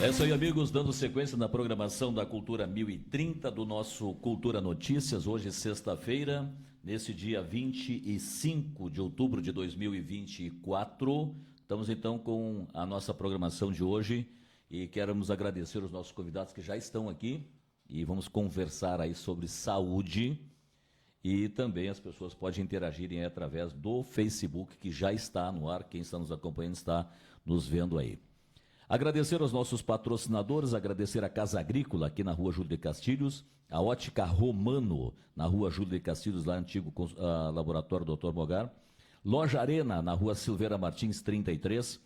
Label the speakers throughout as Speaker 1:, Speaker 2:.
Speaker 1: É isso aí, amigos, dando sequência na programação da Cultura 1030 do nosso Cultura Notícias, hoje sexta-feira, nesse dia 25 de outubro de 2024. Estamos então com a nossa programação de hoje e queremos agradecer os nossos convidados que já estão aqui e vamos conversar aí sobre saúde e também as pessoas podem interagirem aí através do Facebook que já está no ar, quem está nos acompanhando está nos vendo aí. Agradecer aos nossos patrocinadores, agradecer a Casa Agrícola, aqui na Rua Júlio de Castilhos, a Ótica Romano, na Rua Júlio de Castilhos, lá antigo laboratório Dr. Mogar, Loja Arena, na Rua Silveira Martins, 33,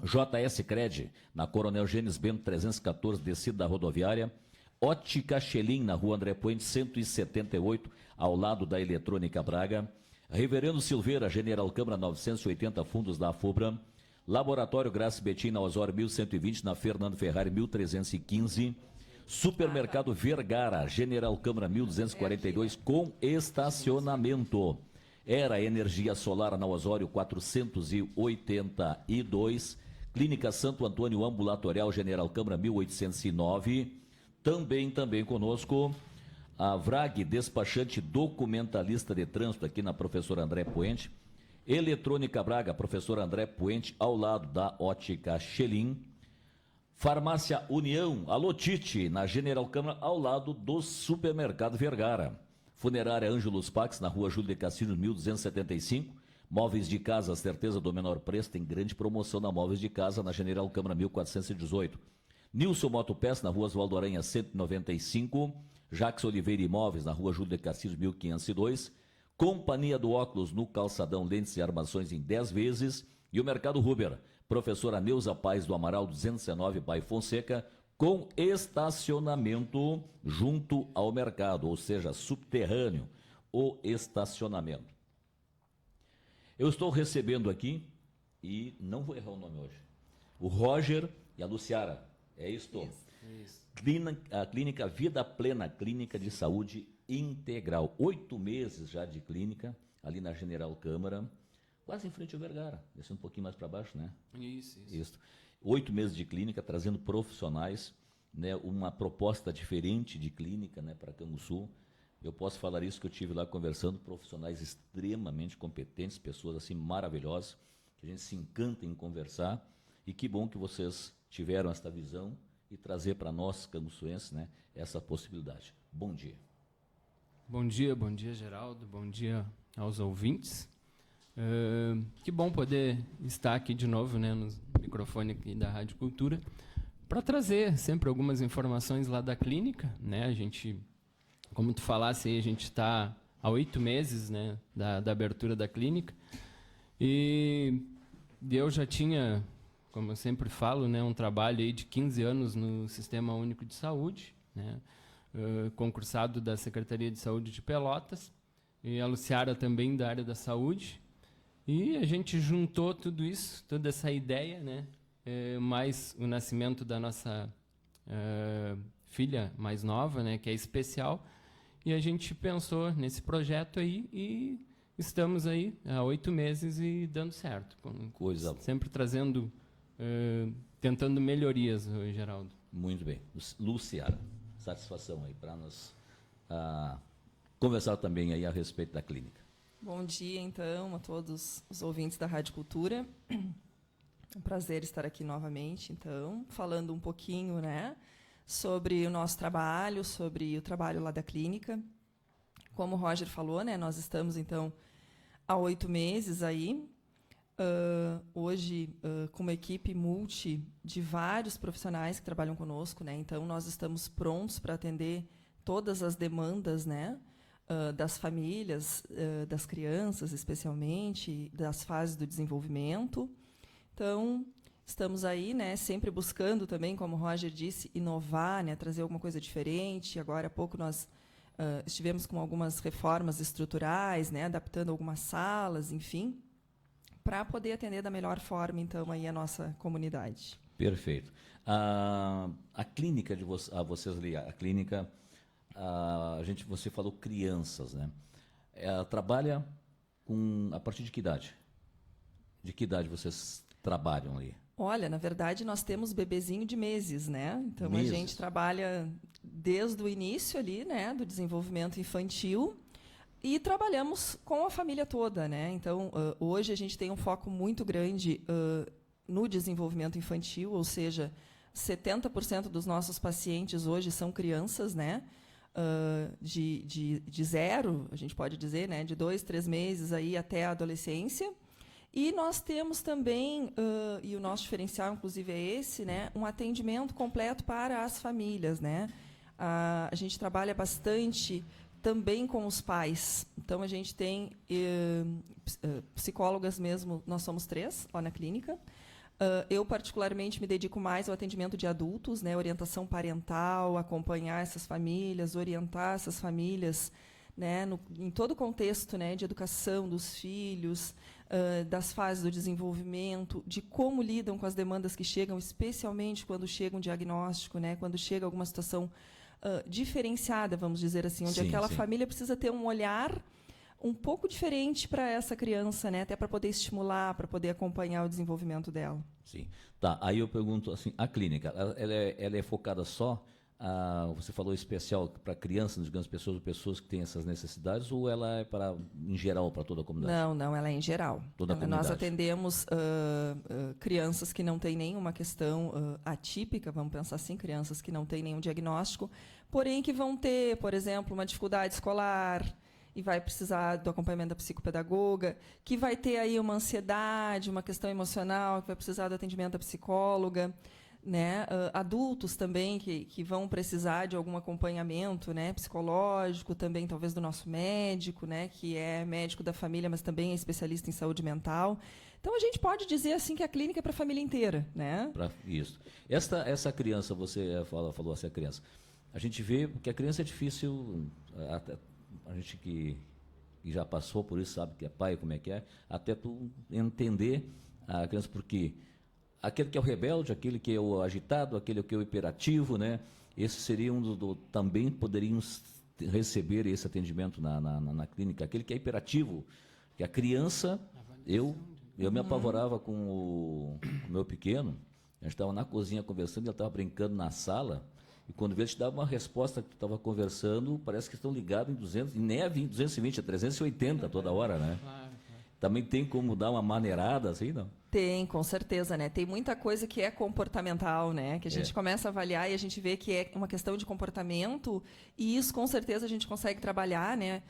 Speaker 1: JS Cred, na Coronel Gênesis Bento, 314, descida da rodoviária, Ótica Xelim, na Rua André Puente, 178, ao lado da Eletrônica Braga, Reverendo Silveira, General Câmara 980, fundos da FUBRA, Laboratório Graça Betim, na Osório 1120, na Fernando Ferrari 1315. Supermercado Vergara, General Câmara 1242, com estacionamento. Era Energia Solar, na Osório 482. Clínica Santo Antônio Ambulatorial, General Câmara 1809. Também conosco a VRAG, despachante documentalista de trânsito, aqui na Professor André Puente. Eletrônica Braga, Professor André Puente, ao lado da Ótica Xelim. Farmácia União, alô Tite, na General Câmara, ao lado do Supermercado Vergara. Funerária Ângelos Pax, na Rua Júlio de Castilhos, 1275. Móveis de casa, certeza do menor preço, tem grande promoção na Móveis de Casa, na General Câmara 1418. Nilson Motopés, na Rua Oswaldo Aranha, 195. Jacques Oliveira Imóveis, na Rua Júlio de Castilhos, 1502. Companhia do Óculos, no Calçadão, lentes e armações em 10 vezes. E o Mercado Huber, Professora Neuza Paz do Amaral 219, Bairro Fonseca, com estacionamento junto ao mercado, ou seja, subterrâneo, o estacionamento. Eu estou recebendo aqui, e não vou errar o nome hoje, o Roger e a Luciara, é isto? Isso. A clínica Vida Plena, Clínica de Saúde Integral. 8 meses já de clínica, ali na General Câmara, quase em frente ao Vergara, descendo um pouquinho mais para baixo, né? Isso. 8 meses de clínica, trazendo profissionais, né, uma proposta diferente de clínica, né, para Canguçu. Eu posso falar isso que eu tive lá conversando, profissionais extremamente competentes, pessoas assim maravilhosas, que a gente se encanta em conversar, e que bom que vocês tiveram esta visão e trazer para nós, canguçuenses, né, essa possibilidade. Bom dia.
Speaker 2: Bom dia, Geraldo. Bom dia aos ouvintes. Que bom poder estar aqui de novo, né, no microfone aqui da Rádio Cultura, para trazer sempre algumas informações lá da clínica, né? A gente, como tu falasse aí, a gente está há 8 meses, né, da abertura da clínica, e eu já tinha, como eu sempre falo, né, um trabalho aí de 15 anos no Sistema Único de Saúde, né? Concursado da Secretaria de Saúde de Pelotas, e a Luciara também da área da saúde, e a gente juntou tudo isso, toda essa ideia, né, mais o nascimento da nossa filha mais nova, né, que é especial, e a gente pensou nesse projeto aí e estamos aí há 8 meses e dando certo.
Speaker 1: Coisa.
Speaker 2: Sempre trazendo, tentando melhorias, Geraldo.
Speaker 1: Muito bem. Luciara, satisfação aí para nós conversar também aí a respeito da clínica.
Speaker 3: Bom dia, então, a todos os ouvintes da Rádio Cultura. É um prazer estar aqui novamente, então, falando um pouquinho, né, sobre o nosso trabalho, sobre o trabalho lá da clínica. Como o Roger falou, né, nós estamos, então, há 8 meses aí, hoje com uma equipe multi de vários profissionais que trabalham conosco, né, então nós estamos prontos para atender todas as demandas, né, das famílias, das crianças especialmente, das fases do desenvolvimento. Então, estamos aí, né, sempre buscando também, como o Roger disse, inovar, né, trazer alguma coisa diferente. Agora há pouco nós estivemos com algumas reformas estruturais, né, adaptando algumas salas, enfim, para poder atender da melhor forma, então, aí a nossa comunidade.
Speaker 1: Perfeito. A clínica de vocês ali, a clínica, você falou crianças, né? Trabalha a partir de que idade? De que idade vocês trabalham ali?
Speaker 3: Olha, na verdade, nós temos bebezinho de meses, né? Então,
Speaker 1: Meses.
Speaker 3: a gente trabalha desde o início ali, né, do desenvolvimento infantil e trabalhamos com a família toda, né? Então, hoje a gente tem um foco muito grande no desenvolvimento infantil, ou seja, 70% dos nossos pacientes hoje são crianças, né? De zero, a gente pode dizer, né? De 2, 3 meses aí até a adolescência. E nós temos também, e o nosso diferencial, inclusive, é esse, né, um atendimento completo para as famílias. Né? A gente trabalha bastante também com os pais. Então, a gente tem psicólogas mesmo, nós somos 3 lá na clínica. Eu, particularmente, me dedico mais ao atendimento de adultos, né, orientação parental, acompanhar essas famílias, orientar essas famílias, né, em todo o contexto, né, de educação dos filhos, das fases do desenvolvimento, de como lidam com as demandas que chegam, especialmente quando chega um diagnóstico, né, quando chega alguma situação diferenciada, vamos dizer assim, onde aquela família precisa ter um olhar um pouco diferente para essa criança, né, até para poder estimular, para poder acompanhar o desenvolvimento dela.
Speaker 1: Sim. Tá, aí eu pergunto assim, a clínica, ela é focada só, você falou especial para crianças, digamos, pessoas que têm essas necessidades, ou ela é para, em geral, para toda a comunidade?
Speaker 3: Não, ela é em geral.
Speaker 1: Toda a comunidade.
Speaker 3: Nós atendemos crianças que não têm nenhuma questão atípica, vamos pensar assim, crianças que não têm nenhum diagnóstico, porém que vão ter, por exemplo, uma dificuldade escolar, e vai precisar do acompanhamento da psicopedagoga, que vai ter aí uma ansiedade, uma questão emocional, que vai precisar do atendimento da psicóloga, né? Adultos também que vão precisar de algum acompanhamento, né, psicológico, também talvez do nosso médico, né, que é médico da família, mas também é especialista em saúde mental. Então, a gente pode dizer assim que a clínica é para a família inteira. Né?
Speaker 1: Isso. Essa criança, você falou assim, a criança. A gente vê que a criança é difícil, a gente que já passou por isso, sabe que é pai, como é que é, até tu entender a criança, porque aquele que é o rebelde, aquele que é o agitado, aquele que é o hiperativo, né? Esse seria também poderiam receber esse atendimento na clínica. Aquele que é hiperativo, que a criança, eu me apavorava com o meu pequeno, a gente estava na cozinha conversando, ele estava brincando na sala, e quando vê, ele te dava uma resposta que tu estava conversando, parece que estão ligados em 200, e nem a 220, a 380 toda hora, né? Claro. Também tem como dar uma maneirada assim, não?
Speaker 3: Tem, com certeza, né? Tem muita coisa que é comportamental, né? Que a gente começa a avaliar e a gente vê que é uma questão de comportamento, e isso com certeza a gente consegue trabalhar, né,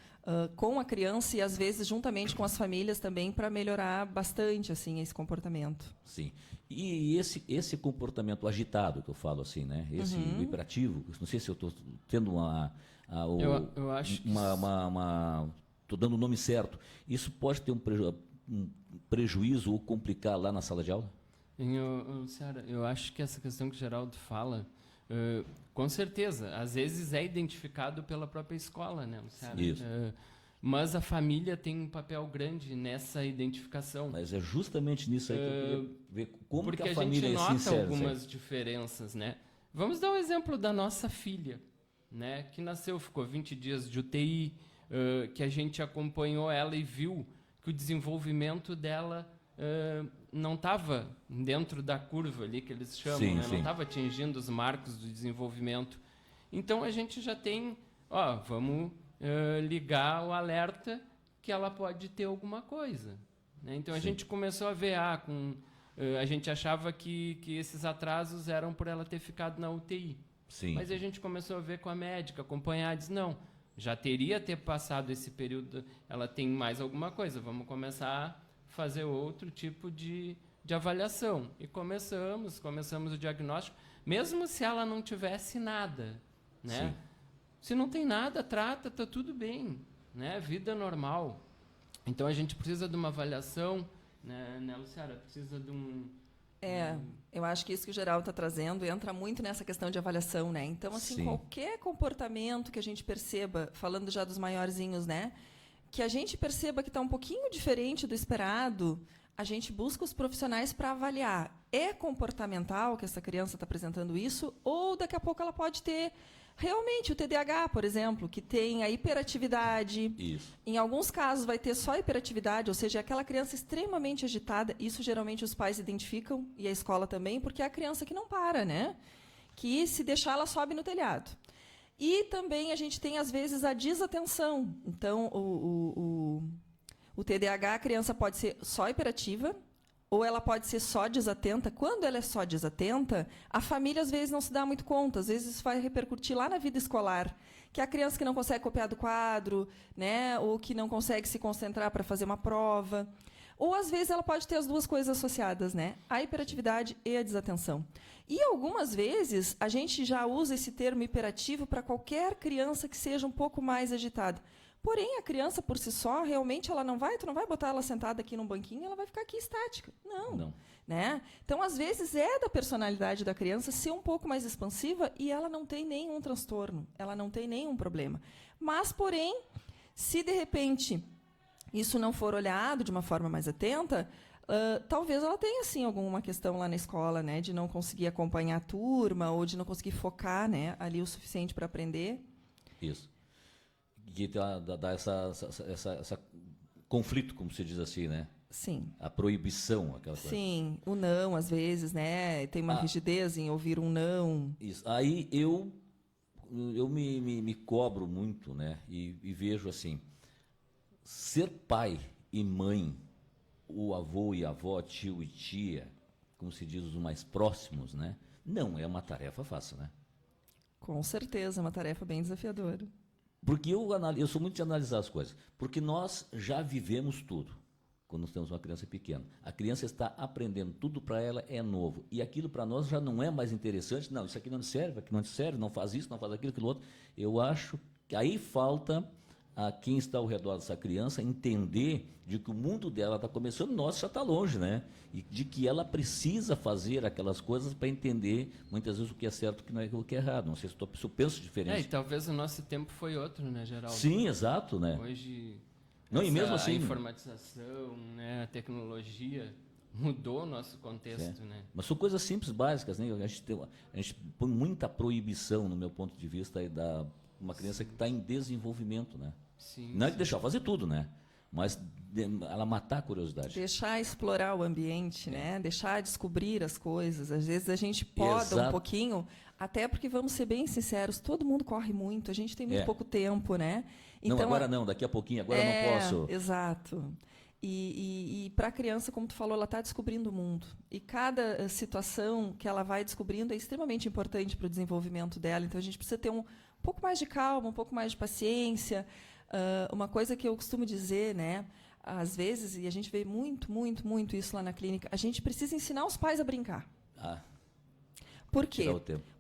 Speaker 3: com a criança e às vezes juntamente com as famílias também para melhorar bastante assim esse comportamento.
Speaker 1: Sim. E esse comportamento agitado que eu falo assim, né? Esse hiperativo, não sei se eu estou tendo
Speaker 2: eu acho
Speaker 1: estou dando o nome certo. Isso pode ter um prejuízo ou complicar lá na sala de aula?
Speaker 2: Luciara, eu acho que essa questão que o Geraldo fala, com certeza, às vezes é identificado pela própria escola, né, Luciara?
Speaker 1: Isso.
Speaker 2: Mas a família tem um papel grande nessa identificação.
Speaker 1: Mas é justamente nisso aí que eu queria ver como que a
Speaker 2: Porque
Speaker 1: família
Speaker 2: a gente nota
Speaker 1: sincera,
Speaker 2: algumas diferenças, né? Vamos dar o exemplo da nossa filha, né, que nasceu, ficou 20 dias de UTI, que a gente acompanhou ela e viu que o desenvolvimento dela não estava dentro da curva ali que eles chamam,
Speaker 1: sim,
Speaker 2: né?
Speaker 1: sim.
Speaker 2: Não estava atingindo os marcos do desenvolvimento. Então a gente já tem, vamos ligar o alerta que ela pode ter alguma coisa, né? Então a gente começou a ver, a gente achava que esses atrasos eram por ela ter ficado na UTI.
Speaker 1: Sim.
Speaker 2: Mas a gente começou a ver com a médica, acompanhar, diz, não, já teria ter passado esse período, ela tem mais alguma coisa, vamos começar a fazer outro tipo de avaliação. E começamos o diagnóstico, mesmo se ela não tivesse nada, né?
Speaker 1: Sim.
Speaker 2: Se não tem nada, trata, tá tudo bem, né? Vida normal. Então a gente precisa de uma avaliação, né, Luciara? Precisa de um...
Speaker 3: Eu acho que isso que o Geraldo está trazendo entra muito nessa questão de avaliação, né? Então, assim,
Speaker 1: Sim.
Speaker 3: qualquer comportamento que a gente perceba, falando já dos maiorzinhos, né? Que a gente perceba que está um pouquinho diferente do esperado, a gente busca os profissionais para avaliar. é comportamental que essa criança está apresentando isso, ou daqui a pouco ela pode ter realmente o TDAH, por exemplo, que tem a hiperatividade.
Speaker 1: Isso.
Speaker 3: Em alguns casos vai ter só hiperatividade, ou seja, aquela criança extremamente agitada. Isso geralmente os pais identificam, e a escola também, porque é a criança que não para, né? Que se deixar ela sobe no telhado. E também a gente tem, às vezes, a desatenção. Então, o TDAH, a criança pode ser só hiperativa, ou ela pode ser só desatenta. Quando ela é só desatenta, a família às vezes não se dá muito conta. Às vezes isso vai repercutir lá na vida escolar, que é a criança que não consegue copiar do quadro, né, ou que não consegue se concentrar para fazer uma prova. Ou às vezes ela pode ter as duas coisas associadas, né, a hiperatividade e a desatenção. E algumas vezes a gente já usa esse termo hiperativo para qualquer criança que seja um pouco mais agitada. Porém, a criança, por si só, realmente, tu não vai botar ela sentada aqui num banquinho, ela vai ficar aqui estática. Não. Né? Então, às vezes, é da personalidade da criança ser um pouco mais expansiva e ela não tem nenhum transtorno, ela não tem nenhum problema. Mas, porém, se de repente isso não for olhado de uma forma mais atenta, talvez ela tenha, sim, alguma questão lá na escola, né, de não conseguir acompanhar a turma ou de não conseguir focar, né, ali o suficiente para aprender.
Speaker 1: Isso. Que dá essa conflito, como se diz assim, né?
Speaker 3: Sim.
Speaker 1: A proibição, aquela coisa.
Speaker 3: Sim, o não, às vezes, né? Tem uma rigidez em ouvir um não.
Speaker 1: Isso. Aí eu me cobro muito, né? E vejo assim, ser pai e mãe, o avô e a avó, tio e tia, como se diz, os mais próximos, né? Não é uma tarefa fácil, né?
Speaker 3: Com certeza, é uma tarefa bem desafiadora.
Speaker 1: Porque eu sou muito de analisar as coisas. Porque nós já vivemos tudo quando nós temos uma criança pequena. A criança está aprendendo, tudo para ela é novo. E aquilo para nós já não é mais interessante. Não, isso aqui não serve, aqui não serve, não faz isso, não faz aquilo outro. Eu acho que aí falta a quem está ao redor dessa criança entender de que o mundo dela está começando, nosso já está longe, né? E de que ela precisa fazer aquelas coisas para entender, muitas vezes, o que é certo e o que é errado. Não sei se eu penso diferente.
Speaker 2: E talvez o nosso tempo foi outro, né, Geraldo?
Speaker 1: Sim, exato, né?
Speaker 2: Hoje,
Speaker 1: não, e mesmo assim,
Speaker 2: a informatização, né, a tecnologia mudou o nosso contexto, né?
Speaker 1: Mas são coisas simples, básicas, né? A gente põe muita proibição, no meu ponto de vista, aí da uma criança que está em desenvolvimento, né?
Speaker 2: Sim,
Speaker 1: não é que deixar fazer tudo, né? Mas ela matar a curiosidade.
Speaker 3: Deixar explorar o ambiente, né? Deixar descobrir as coisas. Às vezes a gente poda um pouquinho, até porque, vamos ser bem sinceros, todo mundo corre muito, a gente tem muito pouco tempo, né?
Speaker 1: Então, não, agora não, daqui a pouquinho, agora eu não posso.
Speaker 3: Exato. E para a criança, como tu falou, ela está descobrindo o mundo. E cada situação que ela vai descobrindo é extremamente importante para o desenvolvimento dela. Então, a gente precisa ter um pouco mais de calma, um pouco mais de paciência. Uma coisa que eu costumo dizer, né? Às vezes, e a gente vê muito isso lá na clínica, a gente precisa ensinar os pais a brincar. Por quê?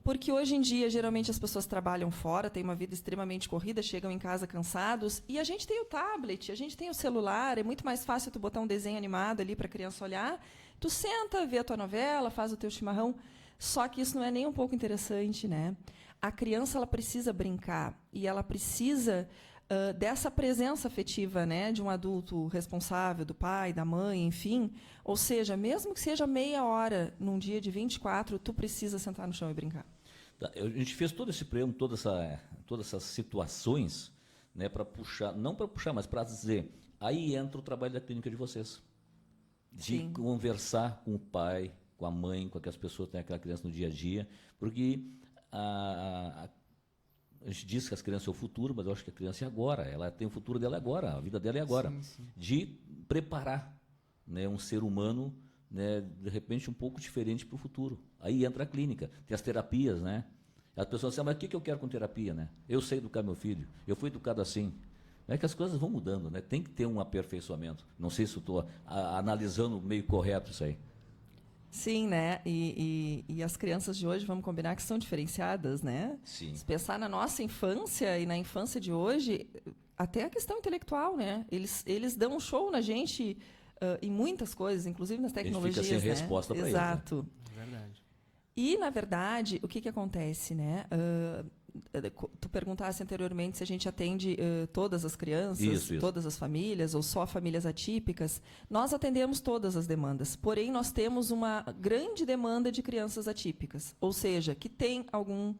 Speaker 3: Porque hoje em dia, geralmente, as pessoas trabalham fora, têm uma vida extremamente corrida, chegam em casa cansados, e a gente tem o tablet, a gente tem o celular, é muito mais fácil tu botar um desenho animado ali para a criança olhar. Tu senta, vê a tua novela, faz o teu chimarrão, só que isso não é nem um pouco interessante, né? A criança, ela precisa brincar, e ela precisa dessa presença afetiva, né, de um adulto responsável, do pai, da mãe, enfim. Ou seja, mesmo que seja meia hora num dia de 24, tu precisa sentar no chão e brincar.
Speaker 1: A gente fez todo esse preâmbulo, todas essas situações, né, para puxar, não para puxar, mas para dizer, aí entra o trabalho da clínica de vocês. De conversar com o pai, com a mãe, com aquelas pessoas que têm aquela criança no dia a dia, porque a gente diz que as crianças são o futuro, mas eu acho que a criança é agora, ela tem o futuro dela agora, a vida dela é agora.
Speaker 2: Sim.
Speaker 1: De preparar, né, um ser humano, né, de repente um pouco diferente para o futuro. Aí entra a clínica, tem as terapias, né? As pessoas dizem, mas o que eu quero com terapia, né? Eu sei educar meu filho, eu fui educado assim. É que as coisas vão mudando, né? Tem que ter um aperfeiçoamento. Não sei se eu estou analisando meio correto isso aí.
Speaker 3: Sim, né? E as crianças de hoje, vamos combinar que são diferenciadas, né?
Speaker 1: Sim.
Speaker 3: Se pensar na nossa infância e na infância de hoje, até a questão intelectual, né? Eles dão um show na gente em muitas coisas, inclusive nas tecnologias.
Speaker 1: A gente fica sem resposta para eles.
Speaker 3: Exato.
Speaker 2: Né? Verdade.
Speaker 3: E, na verdade, o que acontece, né? tu perguntasse anteriormente se a gente atende todas as crianças,
Speaker 1: Isso.
Speaker 3: todas as famílias, ou só famílias atípicas. Nós atendemos todas as demandas, porém nós temos uma grande demanda de crianças atípicas, ou seja, que tem algum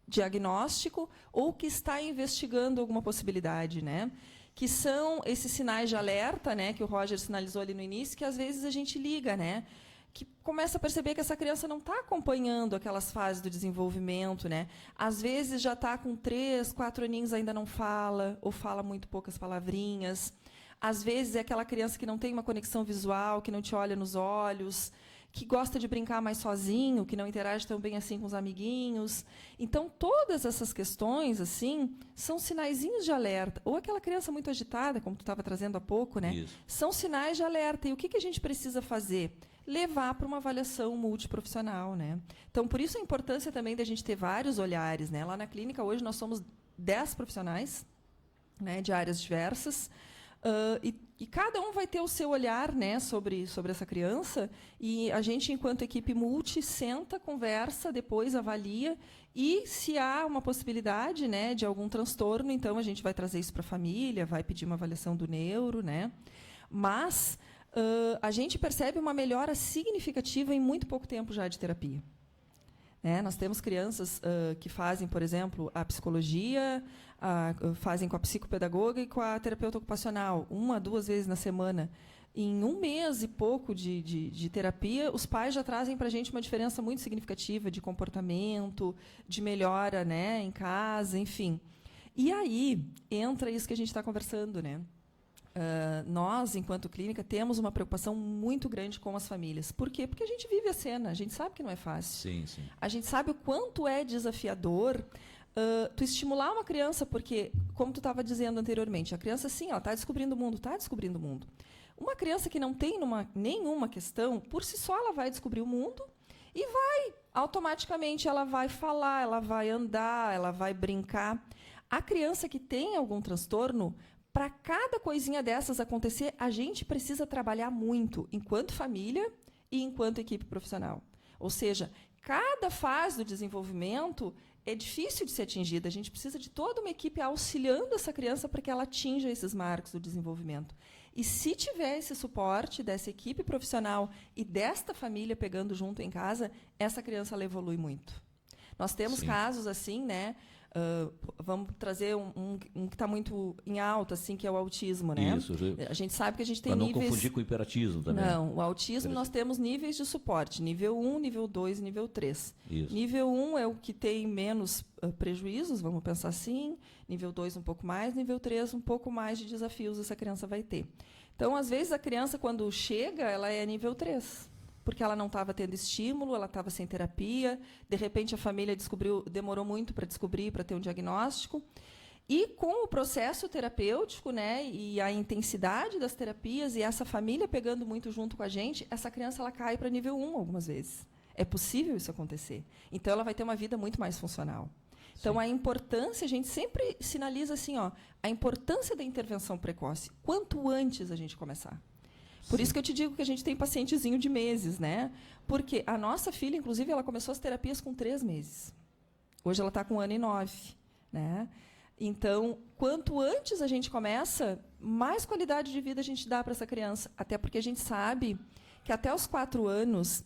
Speaker 3: diagnóstico ou que está investigando alguma possibilidade, né? Que são esses sinais de alerta, né, que o Roger sinalizou ali no início, que às vezes a gente liga, né, que começa a perceber que essa criança não está acompanhando aquelas fases do desenvolvimento, né? Às vezes já está com 3, 4 aninhos, ainda não fala, ou fala muito poucas palavrinhas. Às vezes é aquela criança que não tem uma conexão visual, que não te olha nos olhos, que gosta de brincar mais sozinho, que não interage tão bem assim com os amiguinhos. Então, todas essas questões assim são sinaizinhos de alerta. Ou aquela criança muito agitada, como tu estava trazendo há pouco, né?
Speaker 1: Isso.
Speaker 3: São sinais de alerta. E o que a gente precisa fazer? Levar para uma avaliação multiprofissional, né? Então, por isso a importância também da gente ter vários olhares, né? Lá na clínica, hoje, nós somos 10 profissionais, né, de áreas diversas. E cada um vai ter o seu olhar, né, sobre essa criança, e a gente, enquanto equipe multi, senta, conversa, depois avalia, e se há uma possibilidade, né, de algum transtorno, então a gente vai trazer isso para a família, vai pedir uma avaliação do neuro, né? Mas a gente percebe uma melhora significativa em muito pouco tempo já de terapia. Nós temos crianças que fazem, por exemplo, a psicologia, fazem com a psicopedagoga e com a terapeuta ocupacional, 1 a 2 vezes na semana. Em 1 mês e pouco de terapia, os pais já trazem para a gente uma diferença muito significativa de comportamento, de melhora, né, em casa, enfim. E aí entra isso que a gente está conversando, né? Nós, enquanto clínica, temos uma preocupação muito grande com as famílias. Por quê? Porque a gente vive a cena, a gente sabe que não é fácil.
Speaker 1: Sim, sim.
Speaker 3: A gente sabe o quanto é desafiador tu estimular uma criança, porque, como tu estava dizendo anteriormente, a criança, sim, ela está descobrindo o mundo, está descobrindo o mundo. Uma criança que não tem nenhuma questão, por si só ela vai descobrir o mundo e automaticamente ela vai falar, ela vai andar, ela vai brincar. A criança que tem algum transtorno, para cada coisinha dessas acontecer, a gente precisa trabalhar muito, enquanto família e enquanto equipe profissional. Ou seja, cada fase do desenvolvimento é difícil de ser atingida. A gente precisa de toda uma equipe auxiliando essa criança para que ela atinja esses marcos do desenvolvimento. E se tiver esse suporte dessa equipe profissional e desta família pegando junto em casa, essa criança ela evolui muito. Nós temos casos assim, né? Vamos trazer um que está muito em alta, assim, que é o autismo, né?
Speaker 1: Isso.
Speaker 3: A gente sabe que a gente tem
Speaker 1: Para não
Speaker 3: níveis...
Speaker 1: confundir com o hiperatismo também.
Speaker 3: Não, o autismo nós temos níveis de suporte, nível 1, nível 2 e nível 3.
Speaker 1: Isso.
Speaker 3: Nível 1 é o que tem menos prejuízos, vamos pensar assim, nível 2 um pouco mais, nível 3 um pouco mais de desafios essa criança vai ter. Então, às vezes, a criança, quando chega, ela é nível 3. Porque ela não estava tendo estímulo, ela estava sem terapia, de repente a família demorou muito para descobrir, para ter um diagnóstico. E com o processo terapêutico, né, e a intensidade das terapias, e essa família pegando muito junto com a gente, essa criança ela cai para nível 1 algumas vezes. É possível isso acontecer. Então, ela vai ter uma vida muito mais funcional. Então, a importância, a gente sempre sinaliza assim, a importância da intervenção precoce, quanto antes a gente começar. Por isso que eu te digo que a gente tem pacientezinho de meses, né? Porque a nossa filha, inclusive, ela começou as terapias com 3 meses. Hoje ela está com 1 ano e 9, né? Então, quanto antes a gente começa, mais qualidade de vida a gente dá para essa criança. Até porque a gente sabe que até os 4 anos,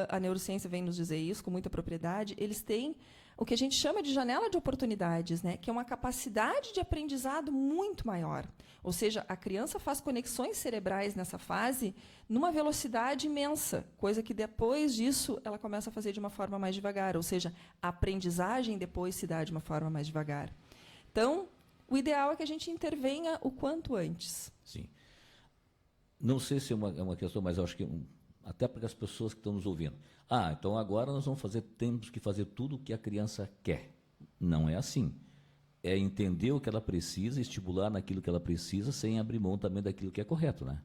Speaker 3: a neurociência vem nos dizer isso com muita propriedade, eles têm o que a gente chama de janela de oportunidades, né? Que é uma capacidade de aprendizado muito maior. Ou seja, a criança faz conexões cerebrais nessa fase numa velocidade imensa, coisa que depois disso ela começa a fazer de uma forma mais devagar. Ou seja, a aprendizagem depois se dá de uma forma mais devagar. Então, o ideal é que a gente intervenha o quanto antes.
Speaker 1: Sim. Não sei se é uma questão, mas eu acho que até para as pessoas que estão nos ouvindo. Então agora nós temos que fazer tudo o que a criança quer. Não é assim. É entender o que ela precisa, estimular naquilo que ela precisa, sem abrir mão também daquilo que é correto, né?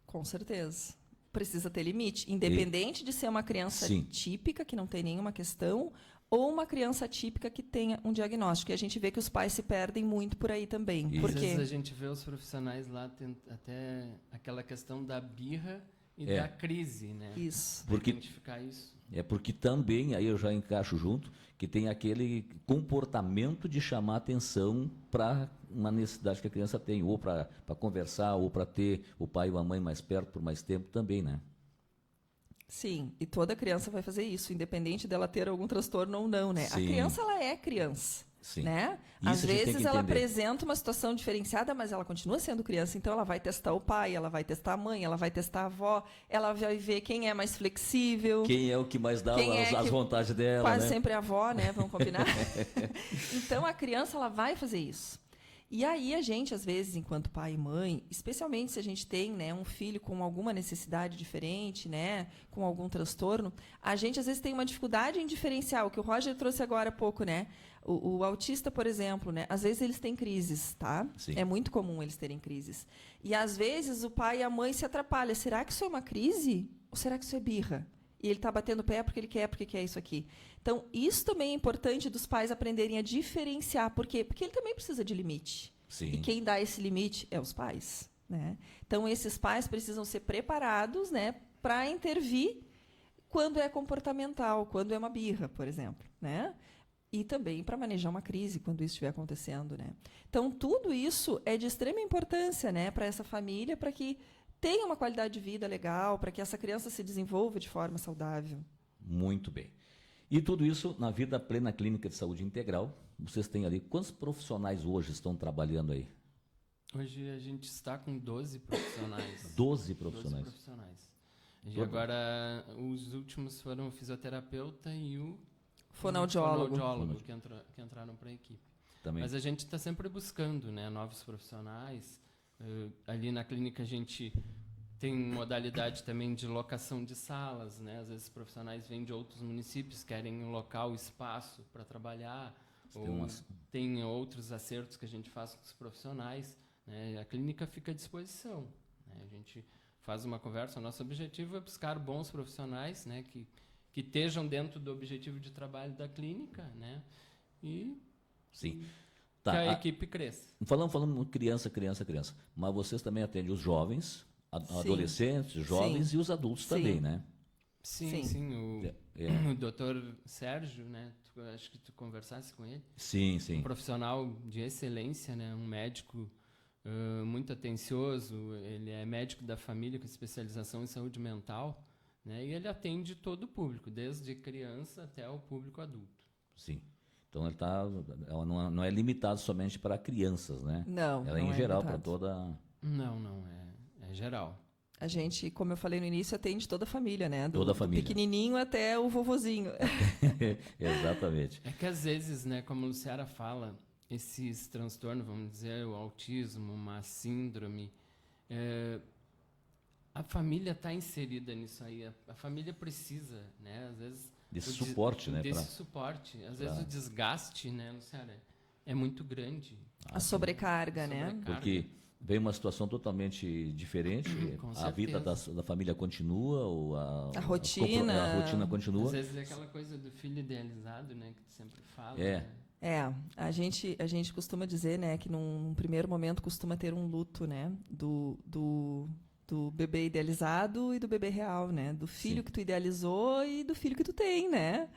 Speaker 3: Com certeza. Precisa ter limite. Independente de ser uma criança típica, que não tem nenhuma questão, ou uma criança típica que tenha um diagnóstico. E a gente vê que os pais se perdem muito por aí também.
Speaker 2: Às
Speaker 3: Porque
Speaker 2: vezes a gente vê os profissionais lá, até aquela questão da birra e da crise, né?
Speaker 3: Isso.
Speaker 1: Porque
Speaker 2: identificar isso.
Speaker 1: É porque também, aí eu já encaixo junto, que tem aquele comportamento de chamar atenção para uma necessidade que a criança tem, ou para conversar, ou para ter o pai ou a mãe mais perto por mais tempo também, né?
Speaker 3: Sim, e toda criança vai fazer isso, independente dela ter algum transtorno ou não, né? A
Speaker 1: Sim.
Speaker 3: criança, ela é criança,
Speaker 1: Sim.
Speaker 3: né?
Speaker 1: Isso
Speaker 3: Às
Speaker 1: a gente tem
Speaker 3: vezes
Speaker 1: que
Speaker 3: ela
Speaker 1: entender.
Speaker 3: apresenta uma situação diferenciada, mas ela continua sendo criança, então ela vai testar o pai, ela vai testar a mãe, ela vai testar a avó, ela vai ver quem é mais flexível.
Speaker 1: Quem é o que mais dá
Speaker 3: Quem é
Speaker 1: as
Speaker 3: que-
Speaker 1: vontades dela,
Speaker 3: Quase
Speaker 1: né?
Speaker 3: sempre a avó, né? Vamos combinar? Então, a criança, ela vai fazer isso. E aí, a gente, às vezes, enquanto pai e mãe, especialmente se a gente tem, né, um filho com alguma necessidade diferente, né, com algum transtorno, a gente, às vezes, tem uma dificuldade em diferenciar. O que o Roger trouxe agora há pouco, né? O autista, por exemplo, né? Às vezes, eles têm crises, tá?
Speaker 1: Sim.
Speaker 3: É muito comum eles terem crises. E, às vezes, o pai e a mãe se atrapalham. Será que isso é uma crise? Ou será que isso é birra? E ele está batendo o pé porque quer isso aqui. Então, isso também é importante dos pais aprenderem a diferenciar. Por quê? Porque ele também precisa de limite.
Speaker 1: Sim.
Speaker 3: E quem dá esse limite é os pais, né? Então, esses pais precisam ser preparados, né, para intervir quando é comportamental, quando é uma birra, por exemplo, né? E também para manejar uma crise quando isso estiver acontecendo, né? Então, tudo isso é de extrema importância, né, para essa família, para que tenha uma qualidade de vida legal, para que essa criança se desenvolva de forma saudável.
Speaker 1: Muito bem. E tudo isso na Vida Plena Clínica de Saúde Integral. Vocês têm ali, quantos profissionais hoje estão trabalhando aí?
Speaker 2: Hoje a gente está com 12 profissionais.
Speaker 1: 12 profissionais.
Speaker 2: 12 profissionais. E agora, os últimos foram o fisioterapeuta e o
Speaker 3: Fonoaudiólogo.
Speaker 2: que entraram para a equipe.
Speaker 1: Também.
Speaker 2: Mas a gente está sempre buscando, né, novos profissionais. Ali na clínica a gente tem modalidade também de locação de salas, né? Às vezes profissionais vêm de outros municípios, querem um local, espaço para trabalhar. Ou tem outros acertos que a gente faz com os profissionais, né? A clínica fica à disposição, né? A gente faz uma conversa. O nosso objetivo é buscar bons profissionais, né, que estejam dentro do objetivo de trabalho da clínica, né? E
Speaker 1: Sim.
Speaker 2: que a equipe cresça.
Speaker 1: Falando criança. Mas vocês também atendem os jovens, adolescentes, jovens
Speaker 3: Sim.
Speaker 1: e os adultos
Speaker 3: Sim.
Speaker 1: também, né?
Speaker 2: Sim. O doutor Sérgio, né? Acho que tu conversasse com ele.
Speaker 1: Sim.
Speaker 2: Um profissional de excelência, né? Um médico muito atencioso. Ele é médico da família com especialização em saúde mental, né? E ele atende todo o público, desde criança até o público adulto.
Speaker 1: Sim. Então ela não é limitado somente para crianças, né?
Speaker 3: Não,
Speaker 1: Ela é
Speaker 3: não
Speaker 1: em
Speaker 3: é
Speaker 1: geral para
Speaker 3: limitado.
Speaker 1: toda.
Speaker 2: Não, é geral.
Speaker 3: A gente, como eu falei no início, atende toda a família, né?
Speaker 1: Toda a família.
Speaker 3: Do pequenininho até o vovozinho.
Speaker 1: Exatamente.
Speaker 2: É que às vezes, né, como a Luciara fala, esses transtornos, vamos dizer, o autismo, uma síndrome, a família está inserida nisso aí. A família precisa, né? Às vezes
Speaker 1: Desse suporte, né?
Speaker 2: Desse suporte. Às vezes o desgaste, né, Luciara, é muito grande.
Speaker 3: A sobrecarga, né?
Speaker 1: Porque vem uma situação totalmente diferente,
Speaker 2: Com
Speaker 1: a vida
Speaker 2: certeza.
Speaker 1: da família continua, ou
Speaker 3: A rotina.
Speaker 1: a rotina continua.
Speaker 2: Às vezes é aquela coisa do filho idealizado, né, que tu sempre fala.
Speaker 1: É.
Speaker 2: Né?
Speaker 3: A gente costuma dizer, né, que num primeiro momento costuma ter um luto, né, do bebê idealizado e do bebê real, né, do filho
Speaker 1: Sim.
Speaker 3: que tu idealizou e do filho que tu tem, né?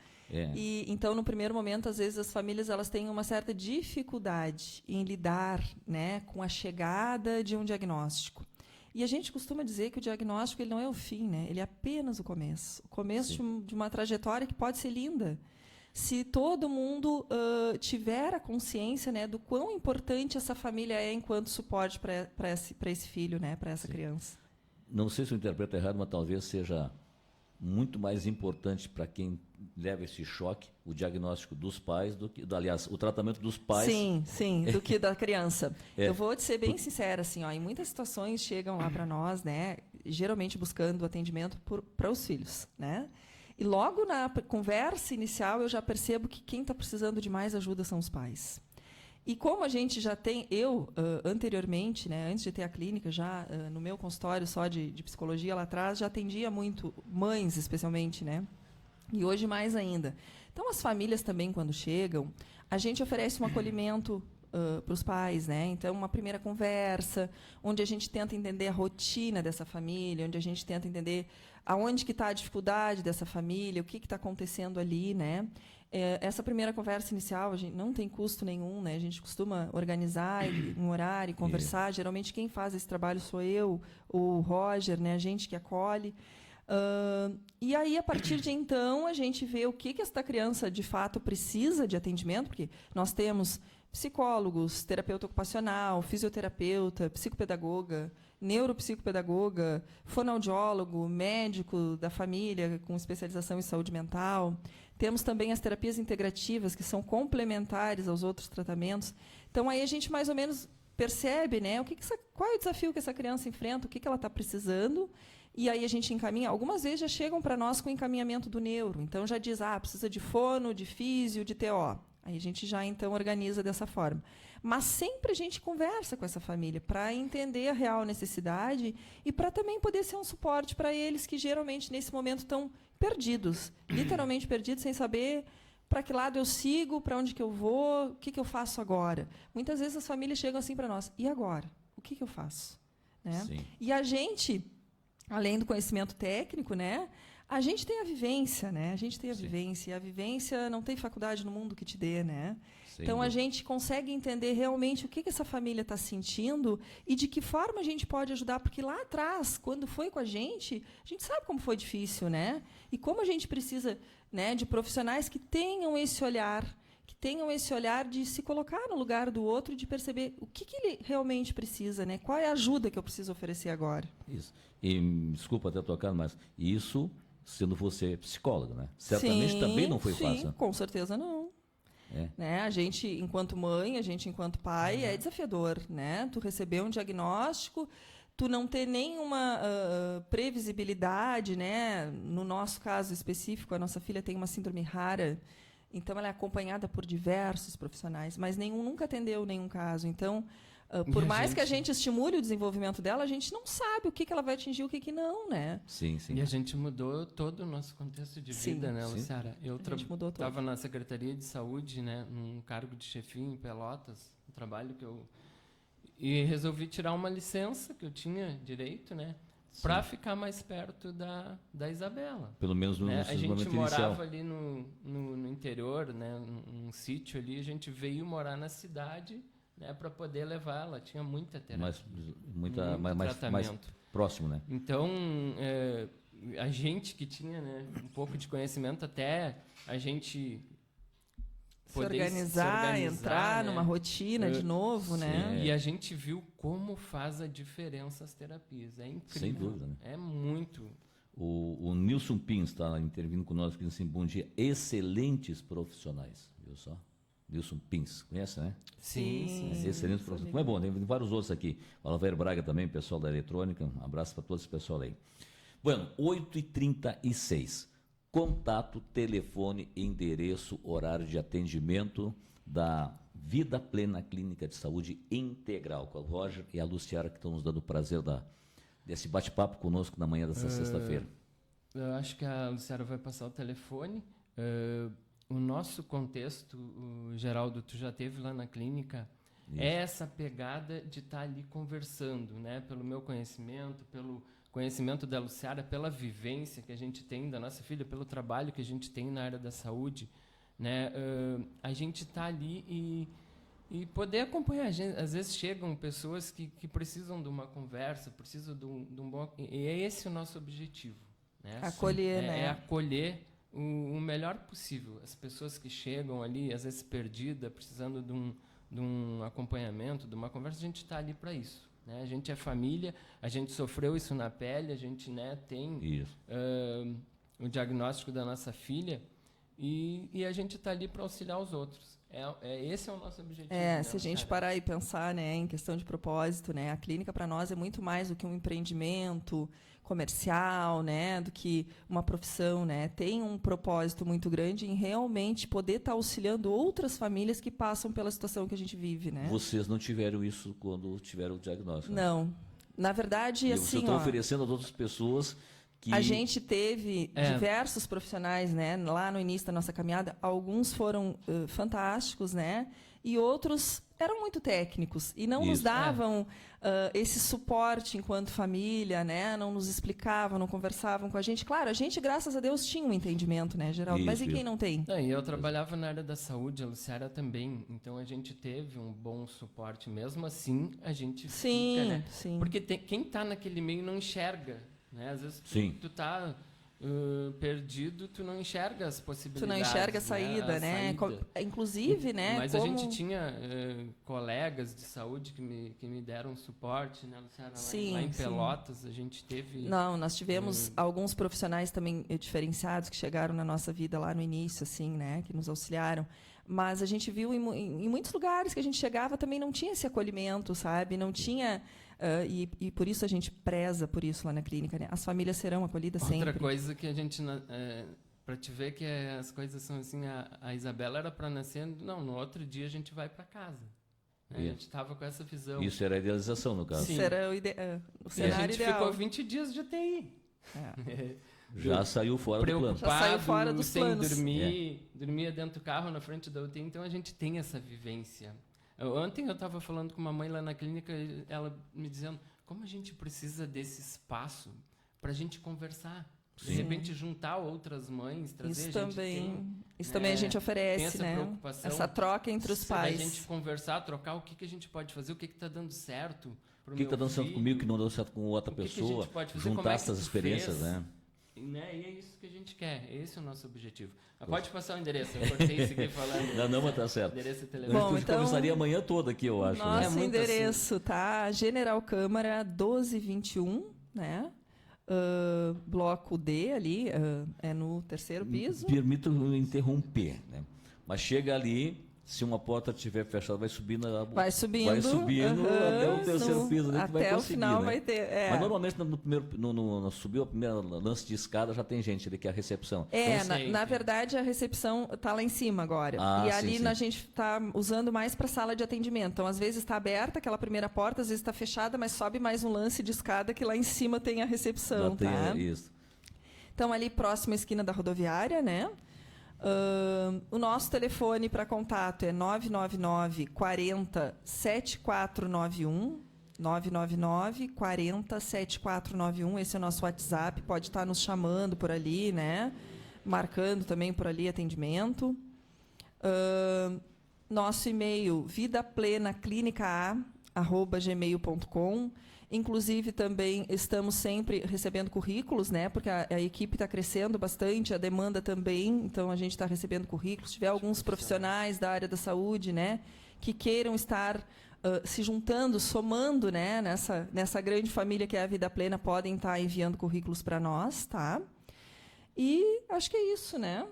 Speaker 3: E então no primeiro momento às vezes as famílias elas têm uma certa dificuldade em lidar, né, com a chegada de um diagnóstico. E a gente costuma dizer que o diagnóstico ele não é o fim, né? Ele é apenas o começo de uma trajetória que pode ser linda. Se todo mundo tiver a consciência, né, do quão importante essa família é enquanto suporte para esse filho, né, para essa criança.
Speaker 1: Não sei se eu interpreto errado, mas talvez seja muito mais importante para quem leva esse choque o diagnóstico dos pais do que, aliás, o tratamento dos pais.
Speaker 3: Sim, do que da criança. Eu vou te ser bem sincera, assim, ó, em muitas situações chegam lá para nós, né, geralmente buscando atendimento para os filhos, né? E logo na conversa inicial eu já percebo que quem está precisando de mais ajuda são os pais. E como a gente já tem, anteriormente, né, antes de ter a clínica, já no meu consultório só de psicologia lá atrás, já atendia muito mães, especialmente, né? E hoje mais ainda. Então, as famílias também, quando chegam, a gente oferece um acolhimento para os pais, né? Então, uma primeira conversa, onde a gente tenta entender a rotina dessa família, onde a gente tenta entender aonde que está a dificuldade dessa família, o que está acontecendo ali, né? Essa primeira conversa inicial, a gente não tem custo nenhum, né? A gente costuma organizar um horário e conversar. Geralmente quem faz esse trabalho sou eu, o Roger, né? A gente que acolhe. E aí, a partir de então, a gente vê o que essa criança de fato precisa de atendimento, porque nós temos psicólogos, terapeuta ocupacional, fisioterapeuta, psicopedagoga, neuropsicopedagoga, fonoaudiólogo, médico da família com especialização em saúde mental. Temos também as terapias integrativas, que são complementares aos outros tratamentos. Então, aí a gente mais ou menos percebe, né, qual é o desafio que essa criança enfrenta, o que ela está precisando, e aí a gente encaminha. Algumas vezes já chegam para nós com o encaminhamento do neuro. Então, já diz, precisa de fono, de físio, de TO. Aí a gente já, então, organiza dessa forma. Mas sempre a gente conversa com essa família para entender a real necessidade e para também poder ser um suporte para eles que, geralmente, nesse momento, estão perdidos, literalmente perdidos, sem saber para que lado eu sigo, para onde que eu vou, o que eu faço agora. Muitas vezes as famílias chegam assim para nós, e agora? O que eu faço? Né? E a gente, além do conhecimento técnico, né, a gente tem a vivência, né? A gente tem a vivência, e a vivência não tem faculdade no mundo que te dê, né? Então, a gente consegue entender realmente o que essa família está sentindo e de que forma a gente pode ajudar, porque lá atrás, quando foi com a gente sabe como foi difícil, né? E como a gente precisa, né, de profissionais que tenham esse olhar de se colocar no lugar do outro e de perceber o que ele realmente precisa, né? Qual é a ajuda que eu preciso oferecer agora.
Speaker 1: Isso. E, desculpa até tocar, mas isso sendo você psicóloga, né? Certamente também não foi fácil.
Speaker 3: Sim, com certeza não. Né? A gente, enquanto mãe, a gente, enquanto pai, é desafiador, né? Tu receber um diagnóstico, tu não ter nenhuma previsibilidade, né? No nosso caso específico, a nossa filha tem uma síndrome rara, então ela é acompanhada por diversos profissionais, mas nenhum nunca atendeu nenhum caso. Então, por mais que a gente estimule o desenvolvimento dela, a gente não sabe o que ela vai atingir e o que não, né?
Speaker 2: Sim. E a gente mudou todo o nosso contexto de vida, né, Luciara? Eu estava na Secretaria de Saúde, né, num cargo de chefia em Pelotas, um trabalho que eu... E resolvi tirar uma licença que eu tinha direito, né, para ficar mais perto da Isabela.
Speaker 1: Pelo menos no
Speaker 2: momento inicial. A gente morava ali no interior, né, num sítio ali, a gente veio morar na cidade... Né, para poder levar, ela tinha muita terapia, mais próximo, né? Então, a gente que tinha, né, um pouco de conhecimento, até a gente
Speaker 3: poder se organizar, entrar, né, numa rotina de novo, né?
Speaker 2: E a gente viu como faz a diferença as terapias. É incrível.
Speaker 1: Sem dúvida, né?
Speaker 2: É muito.
Speaker 1: O Nilson Pins está intervindo conosco, dizendo assim, bom dia, excelentes profissionais, viu só? Nilson Pins, conhece, né?
Speaker 2: Sim.
Speaker 1: Excelente professor. Como é bom, tem vários outros aqui. O Alaver Braga também, pessoal da eletrônica. Um abraço para todo esse pessoal aí. Bueno, 8h36. Contato, telefone, endereço, horário de atendimento da Vida Plena Clínica de Saúde Integral. Com o Roger e a Luciara, que estão nos dando o prazer desse bate-papo conosco na manhã dessa sexta-feira.
Speaker 2: Eu acho que a Luciara vai passar o telefone. O nosso contexto, Geraldo, tu já teve lá na clínica, é essa pegada de estar ali conversando, né? Pelo meu conhecimento, pelo conhecimento da Luciara, pela vivência que a gente tem da nossa filha, pelo trabalho que a gente tem na área da saúde, né? A gente está ali e poder acompanhar. Às vezes chegam pessoas que precisam de uma conversa, precisam de um bom... E é esse o nosso objetivo, né?
Speaker 3: Acolher, né?
Speaker 2: É acolher o melhor possível. As pessoas que chegam ali, às vezes perdidas, precisando de um acompanhamento, de uma conversa, a gente está ali para isso, né? A gente é família, a gente sofreu isso na pele, a gente, né, tem o diagnóstico da nossa filha e a gente está ali para auxiliar os outros. Esse é o nosso objetivo. Né,
Speaker 3: se a gente parar e pensar, né, em questão de propósito, né, a clínica para nós é muito mais do que um empreendimento comercial, né, do que uma profissão, né? Tem um propósito muito grande em realmente poder estar auxiliando outras famílias que passam pela situação que a gente vive, né?
Speaker 1: Vocês não tiveram isso quando tiveram o diagnóstico?
Speaker 3: Não.
Speaker 1: Né?
Speaker 3: Na verdade,
Speaker 1: e
Speaker 3: assim,
Speaker 1: você está oferecendo a outras pessoas
Speaker 3: A gente teve diversos profissionais, né, lá no início da nossa caminhada. Alguns foram fantásticos, né, e outros eram muito técnicos e não nos davam esse suporte enquanto família, né, não nos explicavam, não conversavam com a gente. Claro, a gente, graças a Deus, tinha um entendimento, né, Geraldo? Mas e quem não tem?
Speaker 2: E eu trabalhava na área da saúde, a Luciara também, então a gente teve um bom suporte. Mesmo assim, a gente fica, né?
Speaker 3: Sim.
Speaker 2: Porque quem está naquele meio não enxerga, né? Às vezes tu tá perdido, tu não enxerga as possibilidades. Tu
Speaker 3: não enxerga a saída, né? Inclusive, né?
Speaker 2: Mas a gente tinha colegas de saúde que me deram suporte, né, Luciana? Lá em Pelotas, a gente teve...
Speaker 3: Não, nós tivemos alguns profissionais também diferenciados que chegaram na nossa vida lá no início, assim, né? Que nos auxiliaram. Mas a gente viu em muitos lugares que a gente chegava também não tinha esse acolhimento, sabe? Não tinha... e por isso a gente preza por isso lá na clínica, né? As famílias serão acolhidas sempre.
Speaker 2: Outra coisa que a gente... para te ver que as coisas são assim, a Isabela era para nascer... Não, no outro dia a gente vai para casa. Né? A gente estava com essa visão.
Speaker 1: Isso era a idealização, no caso.
Speaker 3: Isso era o cenário
Speaker 2: a gente
Speaker 3: ideal.
Speaker 2: ficou 20 dias de UTI.
Speaker 1: Já saiu fora do plano.
Speaker 3: Já saiu fora dos
Speaker 2: sem
Speaker 3: planos.
Speaker 2: Dormia dentro do carro, na frente da UTI. Então, a gente tem essa vivência. Ontem eu estava falando com uma mãe lá na clínica, ela me dizendo como a gente precisa desse espaço para a gente conversar. De repente, juntar outras mães, trazer
Speaker 3: Isso também a gente oferece,
Speaker 2: tem essa
Speaker 3: né?
Speaker 2: preocupação.
Speaker 3: Essa troca entre os pais.
Speaker 2: A gente conversar, trocar o que a gente pode fazer, o que está dando certo.
Speaker 1: O que está dando certo comigo, que não deu certo com outra pessoa. Juntar essas experiências, né?
Speaker 2: E é isso que a gente quer. Esse é o nosso objetivo. Pode passar o endereço. Eu cortei isso aqui falando.
Speaker 1: Não, mas tá certo.
Speaker 2: Endereço e
Speaker 3: Bom,
Speaker 1: a gente conversaria amanhã toda aqui, eu acho.
Speaker 3: Nosso endereço, tá? General Câmara 1221, né? Bloco D ali, é no 3º piso.
Speaker 1: Permito interromper, né? Mas chega ali, se uma porta estiver fechada, vai subindo
Speaker 3: até
Speaker 1: o 3º piso.
Speaker 3: Até o final, né? Vai ter.
Speaker 1: Mas normalmente no subiu a primeira lance de escada, já tem gente ali que é a recepção.
Speaker 3: Na verdade a recepção está lá em cima agora. E ali a gente está usando mais para sala de atendimento. Então, às vezes está aberta aquela primeira porta, às vezes está fechada, mas sobe mais um lance de escada que lá em cima tem a recepção.
Speaker 1: Isso.
Speaker 3: Então, ali próximo à esquina da rodoviária, né? O nosso telefone para contato é 999 40 7491. 999 40 7491. Esse é o nosso WhatsApp. Pode estar nos chamando por ali, né? Marcando também por ali atendimento. Nosso e-mail vidaplenaclinica@gmail.com. Inclusive, também estamos sempre recebendo currículos, né? Porque a equipe está crescendo bastante, a demanda também. Então, a gente está recebendo currículos. Se tiver alguns profissionais da área da saúde, né, que queiram estar se juntando, somando, né, nessa grande família que é a Vida Plena, podem estar enviando currículos para nós, tá? E acho que é isso, né?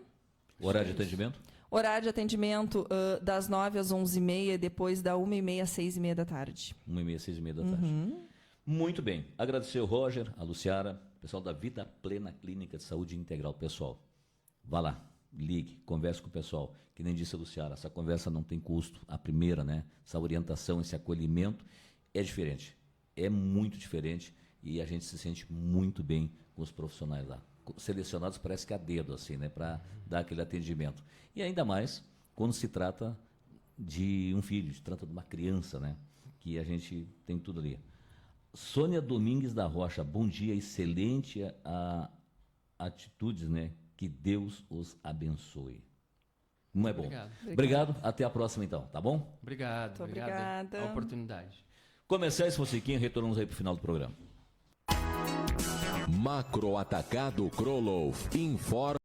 Speaker 1: Horário de atendimento?
Speaker 3: Horário de atendimento das 9 às 11h30, depois da 1h30 às 6h30 da tarde.
Speaker 1: 1h30 às 6h30 da tarde. Muito bem. Agradecer o Roger, a Luciara, o pessoal da Vida Plena Clínica de Saúde Integral. Pessoal, vá lá, ligue, converse com o pessoal. Que nem disse a Luciara, essa conversa não tem custo. A primeira, né? Essa orientação, esse acolhimento é diferente. É muito diferente e a gente se sente muito bem com os profissionais lá. Selecionados parece que a dedo, assim, né? Para dar aquele atendimento. E ainda mais quando se trata de um filho, se trata de uma criança, né? Que a gente tem tudo ali. Sônia Domingues da Rocha, bom dia, excelente atitudes, né? Que Deus os abençoe. Não é bom? Obrigado. Até a próxima, então, tá bom?
Speaker 2: Obrigado.
Speaker 3: Obrigada.
Speaker 2: A oportunidade.
Speaker 1: Comerciais Fonsequinha, retornamos aí para o final do programa.
Speaker 4: Macro Atacado Krolov informa.